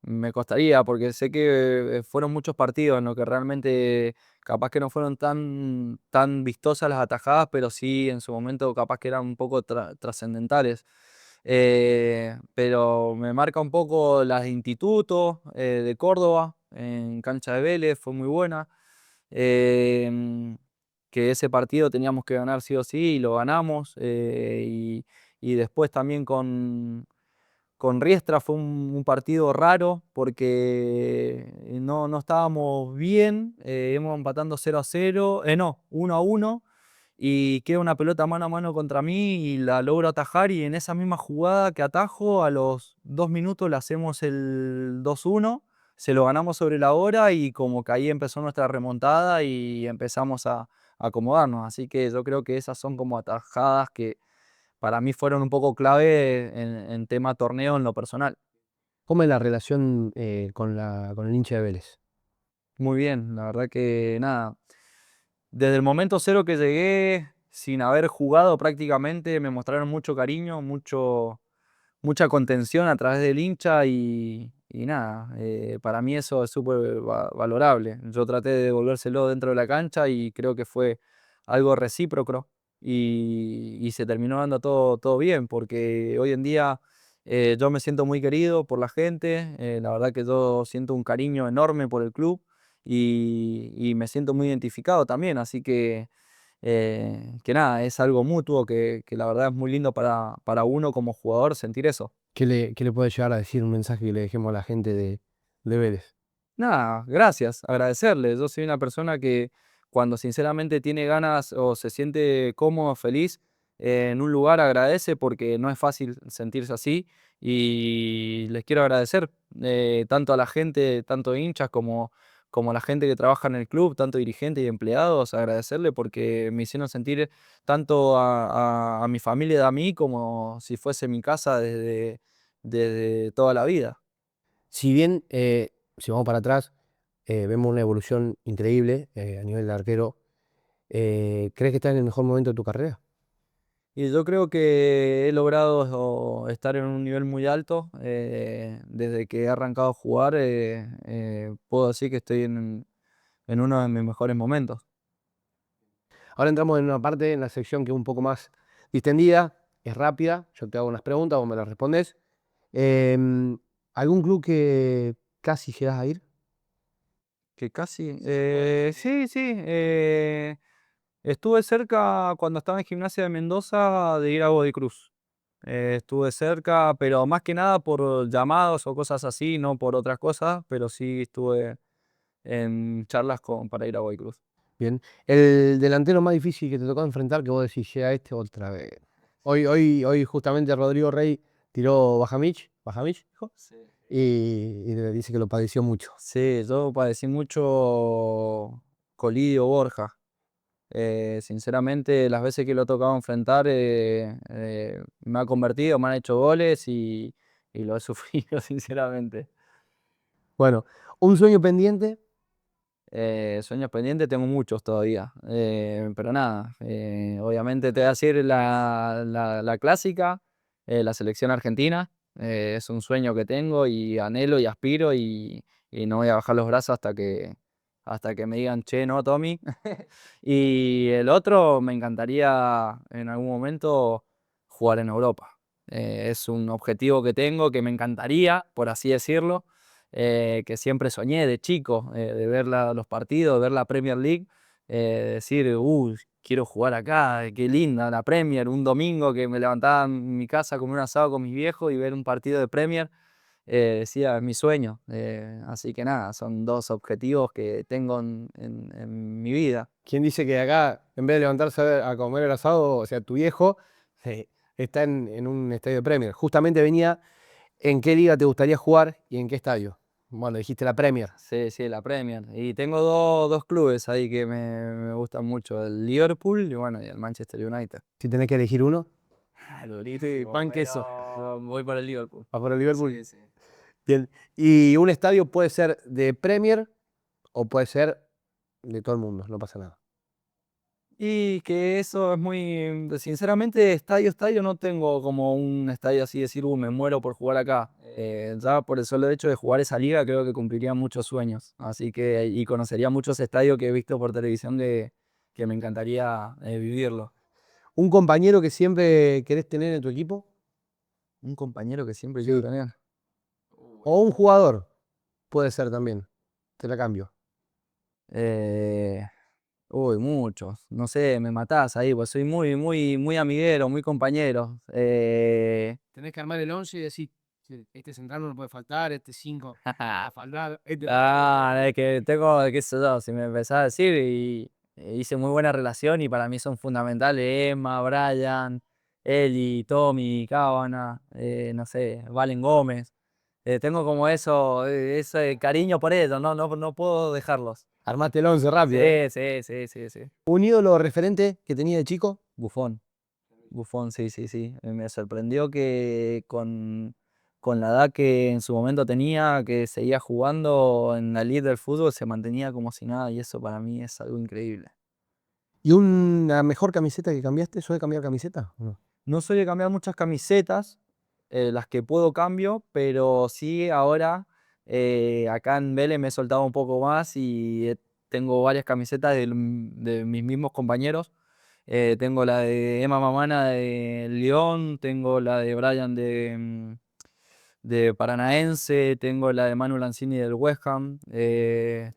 Speaker 2: me costaría, porque sé que fueron muchos partidos en los que realmente capaz que no fueron tan vistosas las atajadas, pero sí en su momento capaz que eran un poco trascendentales. Pero me marca un poco las de Instituto de Córdoba, en cancha de Vélez, fue muy buena. em, que ese partido teníamos que ganar sí o sí y lo ganamos. Y después también con Riestra fue un partido raro porque no estábamos bien, íbamos empatando 0-0, no, 1-1, y queda una pelota mano a mano contra mí y la logro atajar y en esa misma jugada que atajo a los 2 minutos le hacemos el 2-1, se lo ganamos sobre la hora y como que ahí empezó nuestra remontada y empezamos a acomodarnos, así que yo creo que esas son como atajadas que para mí fueron un poco clave en tema torneo en lo personal.
Speaker 1: ¿Cómo es la relación con el hincha de Vélez?
Speaker 2: Muy bien, la verdad que nada. Desde el momento cero que llegué, sin haber jugado prácticamente, me mostraron mucho cariño, mucha contención a través del hincha y nada, para mí eso es súper valorable. Yo traté de devolvérselo dentro de la cancha y creo que fue algo recíproco y se terminó dando todo bien, porque hoy en día yo me siento muy querido por la gente, la verdad que yo siento un cariño enorme por el club y me siento muy identificado también, así que nada, es algo mutuo que la verdad es muy lindo para uno como jugador sentir eso.
Speaker 1: ¿Qué le puede llegar a decir un mensaje que le dejemos a la gente de Vélez?
Speaker 2: Nada, gracias, agradecerle. Yo soy una persona que cuando sinceramente tiene ganas o se siente cómodo, feliz en un lugar, agradece porque no es fácil sentirse así y les quiero agradecer tanto a la gente, tanto hinchas como a la gente que trabaja en el club, tanto dirigentes y empleados, agradecerle porque me hicieron sentir tanto a mi familia y a mí como si fuese mi casa desde toda la vida.
Speaker 1: Si bien, si vamos para atrás, vemos una evolución increíble a nivel de arquero, ¿crees que está en el mejor momento de tu carrera?
Speaker 2: Y yo creo que he logrado estar en un nivel muy alto. Desde que he arrancado a jugar, puedo decir que estoy en uno de mis mejores momentos.
Speaker 1: Ahora entramos en una parte, en la sección que es un poco más distendida, es rápida, yo te hago unas preguntas, vos me las respondes. Em, ¿Algún club que casi llegas a ir?
Speaker 2: Que casi... sí, sí. Estuve cerca cuando estaba en Gimnasia de Mendoza de ir a Godoy Cruz. Estuve cerca, pero más que nada por llamados o cosas así, no por otras cosas, pero sí estuve en charlas para ir a Godoy Cruz.
Speaker 1: Bien. El delantero más difícil que te tocó enfrentar, que vos decís, llega este otra vez. Hoy justamente Rodrigo Rey tiró Bajamich, dijo,
Speaker 2: Sí.
Speaker 1: y dice que lo padeció mucho.
Speaker 2: Sí, yo padecí mucho Colidio Borja. Sinceramente, las veces que lo he tocado enfrentar, me ha convertido, me han hecho goles y lo he sufrido, sinceramente.
Speaker 1: Bueno, un sueño pendiente.
Speaker 2: Sueños pendientes tengo muchos todavía, pero nada, obviamente te voy a decir la clásica, la selección argentina, es un sueño que tengo y anhelo y aspiro y no voy a bajar los brazos hasta que me digan, che, no, Tommy. Y el otro, me encantaría en algún momento jugar en Europa. Es un objetivo que tengo, que me encantaría, por así decirlo, que siempre soñé de chico, de ver los partidos, ver la Premier League, decir, quiero jugar acá, qué linda la Premier, un domingo que me levantaba en mi casa con un asado con mis viejos y ver un partido de Premier, decía, es mi sueño. Así que nada, son dos objetivos que tengo en mi vida.
Speaker 1: ¿Quién dice que acá, en vez de levantarse a comer el asado, o sea, tu viejo está en un estadio de Premier? Justamente venía, ¿en qué liga te gustaría jugar y en qué estadio? Bueno, dijiste la Premier.
Speaker 2: Sí, sí, la Premier. Y tengo dos clubes ahí que me gustan mucho, el Liverpool y bueno, y el Manchester United.
Speaker 1: Si tenés que elegir uno,
Speaker 2: Sí, pan queso. Voy para el Liverpool.
Speaker 1: vas por el Liverpool.
Speaker 2: Sí, sí.
Speaker 1: Bien. Y un estadio puede ser de Premier o puede ser de todo el mundo, no pasa nada.
Speaker 2: Y que eso es muy, sinceramente, estadio no tengo como un estadio así decir, me muero por jugar acá. Ya por el solo hecho de jugar esa liga creo que cumpliría muchos sueños. Así que, y conocería muchos estadios que he visto por televisión que me encantaría vivirlo.
Speaker 1: ¿Un compañero que siempre querés tener en tu equipo?
Speaker 2: Un compañero que siempre
Speaker 1: Sí.
Speaker 2: quiero tener.
Speaker 1: O un jugador, puede ser también. Te la cambio.
Speaker 2: Eh, muchos. No sé, me matás ahí, pues soy muy amiguero, muy compañero.
Speaker 3: Tenés que armar el 11 y decir, "Sí, este central no puede faltar, este 5 va a faltar, este no
Speaker 2: Ah, es que tengo, qué sé yo, si me empezás a decir, y hice muy buena relación y para mí son fundamentales Emma, Brian, Eli, Tommy, Cábana, no sé, Valen Gómez. Tengo como eso, ese cariño por ellos, no puedo dejarlos.
Speaker 1: Armaste el 11
Speaker 2: Sí,
Speaker 1: rápido, ¿eh?
Speaker 2: sí.
Speaker 1: ¿Un ídolo referente que tenía de chico?
Speaker 2: Buffon. Buffon, sí, sí, sí. Me sorprendió que con la edad que en su momento tenía, que seguía jugando en la elite del fútbol, se mantenía como si nada y eso para mí es algo increíble.
Speaker 1: ¿Y una mejor camiseta que cambiaste? ¿Suele cambiar camiseta? ¿O no?
Speaker 2: No soy de cambiar muchas camisetas, las que puedo cambio, pero sí ahora acá en Vélez me he soltado un poco más y tengo varias camisetas de mis mismos compañeros. Tengo la de Emma Mamana de León, tengo la de Brian de Paranaense, tengo la de Manu Lanzini del West Ham,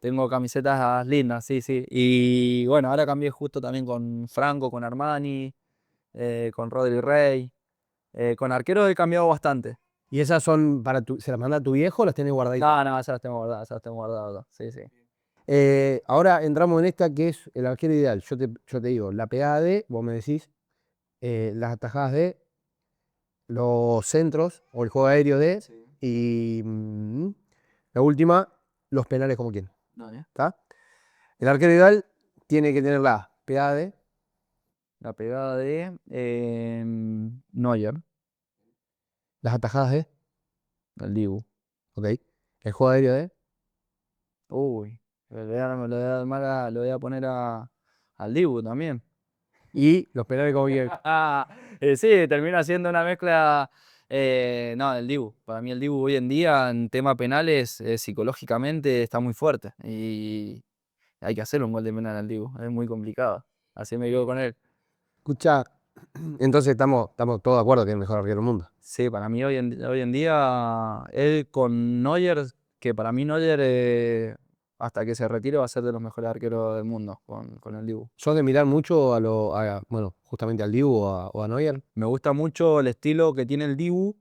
Speaker 2: tengo camisetas lindas, sí, sí. Y bueno, ahora cambié justo también con Franco, con Armani, con Rodri Rey. Con arqueros he cambiado bastante.
Speaker 1: ¿Y esas son para tu, se las manda a tu viejo o las tenés guardaditas?
Speaker 2: No, esas las tengo guardadas, esas las tengo guardadas. Sí, sí.
Speaker 1: Ahora entramos en esta que es el arquero ideal. Yo te digo, la pegada de, vos me decís, las atajadas de, los centros o el juego aéreo de,
Speaker 2: Sí.
Speaker 1: y la última, los penales como quien.
Speaker 2: Dale.
Speaker 1: ¿Está? El arquero ideal tiene que tener la pegada de,
Speaker 2: La pegada de Neuer,
Speaker 1: las atajadas de,
Speaker 2: el Dibu.
Speaker 1: ok. El juego aéreo de,
Speaker 2: Uy, lo voy a poner al Dibu también.
Speaker 1: y los penales como quien.
Speaker 2: Sí, termina siendo una mezcla. No, el Dibu. Para mí el Dibu hoy en día en tema penales psicológicamente está muy fuerte y hay que hacer un gol de penal al Dibu. Es muy complicado. Así me quedo con él.
Speaker 1: Escucha, entonces estamos todos de acuerdo que es el mejor arquero del mundo.
Speaker 2: Sí, para mí hoy en día, él con Neuer, que para mí Neuer, hasta que se retire, va a ser de los mejores arqueros del mundo con el Dibu.
Speaker 1: ¿Sos de mirar mucho bueno, justamente al Dibu o a Neuer?
Speaker 2: Me gusta mucho el estilo que tiene el Dibu,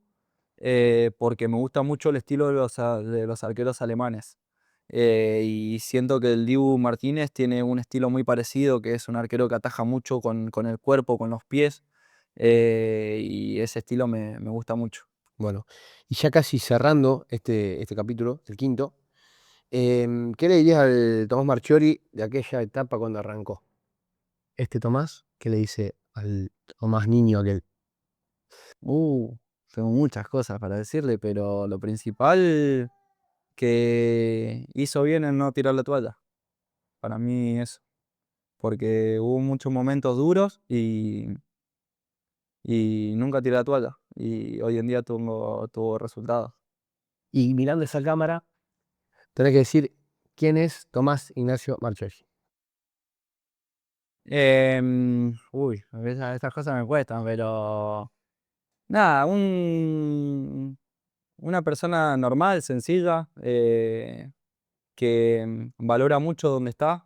Speaker 2: porque me gusta mucho el estilo de los arqueros alemanes. Y siento que el Dibu Martínez tiene un estilo muy parecido, que es un arquero que ataja mucho con el cuerpo, con los pies, y ese estilo me gusta mucho.
Speaker 1: Bueno, y ya casi cerrando este capítulo, el quinto, ¿qué le dirías al Tomás Marchiori de aquella etapa cuando arrancó? Este Tomás, ¿qué le dice al Tomás niño aquel?
Speaker 2: Uh, Tengo muchas cosas para decirle, pero lo principal que hizo bien en no tirar la toalla. Para mí eso. Porque hubo muchos momentos duros y nunca tiré la toalla. Y hoy en día tuvo resultados.
Speaker 1: Y mirando esa cámara, tenés que decir ¿Quién es Tomás Ignacio Marchesi?
Speaker 2: A veces estas cosas me cuestan, pero nada, una persona normal, sencilla, que valora mucho donde está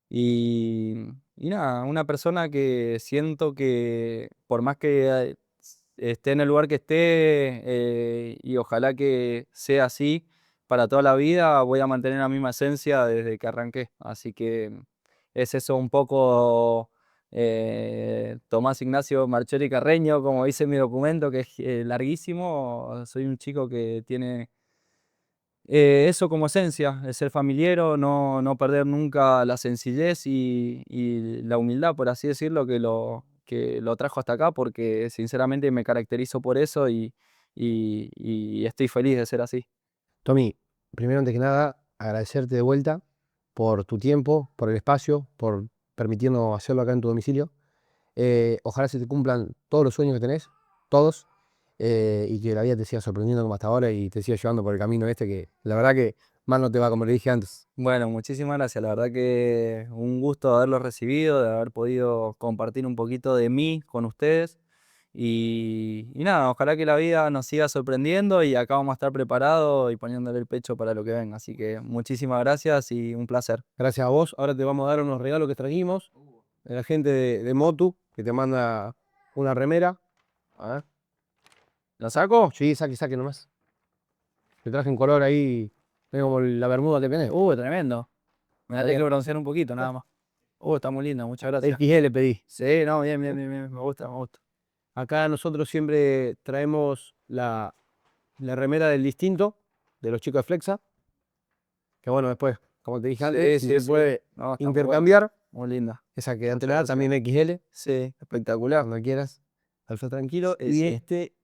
Speaker 2: y, y nada, una persona que siento que por más que esté en el lugar que esté y ojalá que sea así para toda la vida, voy a mantener la misma esencia desde que arranqué. Así que es eso un poco Tomás Ignacio Marchesi Carreño, como dice mi documento, que es larguísimo. Soy un chico que tiene eso como esencia, el ser familiero, no perder nunca la sencillez y la humildad, por así decirlo, que lo trajo hasta acá, porque sinceramente me caracterizo por eso y estoy feliz de ser así.
Speaker 1: Tommy, primero antes que nada, agradecerte de vuelta por tu tiempo, por el espacio, por permitirnos hacerlo acá en tu domicilio. Ojalá se te cumplan todos los sueños que tenés, todos, y que la vida te siga sorprendiendo como hasta ahora y te siga llevando por el camino este que la verdad que mal no te va, como le dije antes.
Speaker 2: Bueno, muchísimas gracias. La verdad que un gusto haberlo recibido, de haber podido compartir un poquito de mí con ustedes. Y nada, ojalá que la vida nos siga sorprendiendo y acá vamos a estar preparados y poniéndole el pecho para lo que venga. Así que muchísimas gracias y un placer.
Speaker 1: Gracias a vos. Ahora te vamos a dar unos regalos que trajimos de la gente de Motu, que te manda una remera. A ver. ¿La saco? Sí, saque nomás. Te traje un color ahí, tengo como la bermuda que tenés.
Speaker 2: Tremendo. Me
Speaker 1: Está
Speaker 2: tengo que
Speaker 1: bien.
Speaker 2: broncear un poquito nada más. Está muy linda, muchas gracias.
Speaker 1: XL pedí.
Speaker 2: Sí, no, bien, me gusta, me gusta.
Speaker 1: Acá nosotros siempre traemos la remera del distinto, de los chicos de Flexa. Que bueno, después, como te dije antes, si se puede
Speaker 2: No, está
Speaker 1: intercambiar.
Speaker 2: muy linda.
Speaker 1: Esa que antes
Speaker 2: Muchas
Speaker 1: la también XL.
Speaker 2: Sí,
Speaker 1: Espectacular, cuando quieras. Alza tranquilo.
Speaker 2: Sí,
Speaker 1: Y
Speaker 2: sí.
Speaker 1: este,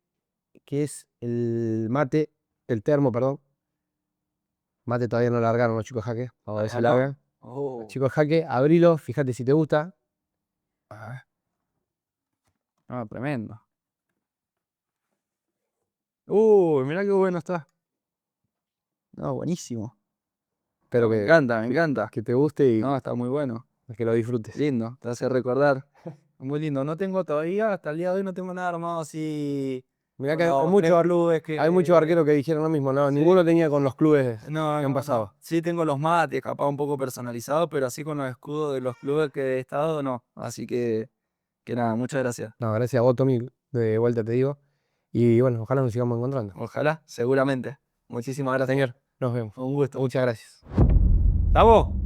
Speaker 1: que es el mate, el termo, perdón. Mate todavía no largaron los chicos de Jaque. Vamos a ver si
Speaker 2: Ah,
Speaker 1: largan.
Speaker 2: oh.
Speaker 1: Los chicos de Jaque, abrilo, fíjate si te gusta.
Speaker 2: Tremendo. Mirá qué bueno está. No, buenísimo.
Speaker 1: Espero
Speaker 2: Me
Speaker 1: que,
Speaker 2: encanta, me encanta.
Speaker 1: que te guste y
Speaker 2: No, está muy bueno.
Speaker 1: que lo disfrutes.
Speaker 2: Lindo, te hace recordar. Muy lindo. No tengo todavía, hasta el día de hoy no tengo nada armado así.
Speaker 1: Mirá que
Speaker 2: Con
Speaker 1: hay
Speaker 2: los
Speaker 1: muchos
Speaker 2: tres clubes que.
Speaker 1: hay muchos arqueros que dijeron lo mismo, no,
Speaker 2: Sí.
Speaker 1: ninguno tenía con los clubes
Speaker 2: No,
Speaker 1: que han pasado.
Speaker 2: Sí tengo los mates, capaz un poco personalizados, pero así con los escudos de los clubes que he estado, no. Así que nada, muchas gracias.
Speaker 1: No, gracias a vos, Tommy, de vuelta te digo. Y bueno, ojalá nos sigamos encontrando.
Speaker 2: Ojalá, seguramente. Muchísimas gracias.
Speaker 1: Señor, nos vemos.
Speaker 2: Un gusto.
Speaker 1: Muchas gracias.
Speaker 2: ¿Estamos?